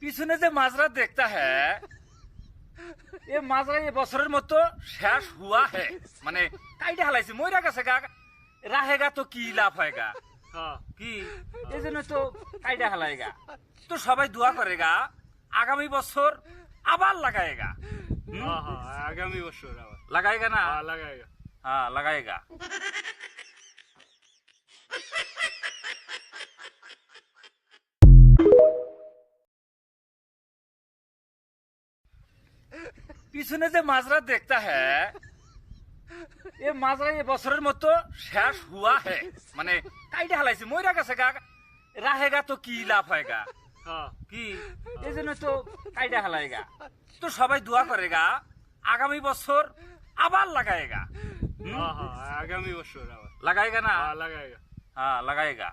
পিছনে যে মাজরা দেখতা হ্যাঁ এ মাজরা এ বছরের মতো শেষ হুয়া হে মানে কাইটা হালাইছে মইরা গেছে গা রাহেগা তো কি লাভ হয়গা কি এই জন্য তো কাইটা হালাইগা তো সবাই দোয়া করেগা আগামী বছর আবার লাগায়েগা আগামী বছর আবার লাগায়েগা না লাগাইগা হ্যাঁ লাগায়েগা পিছনে যে মাজরা দেখতা হ্যাঁ এ মাজরা এ বছরের মতো শেষ হুয়া হে মানে কাইটা হালাইছে মইরা গেছে গা রাহেগা তো কি লাভ হয়গা কি এই জন্য তো কাইটা হালাইগা তো সবাই দোয়া করেগা আগামী বছর আবার লাগায়েগা আগামী বছর আবার লাগায়েগা না লাগাইগা হ্যাঁ লাগায়েগা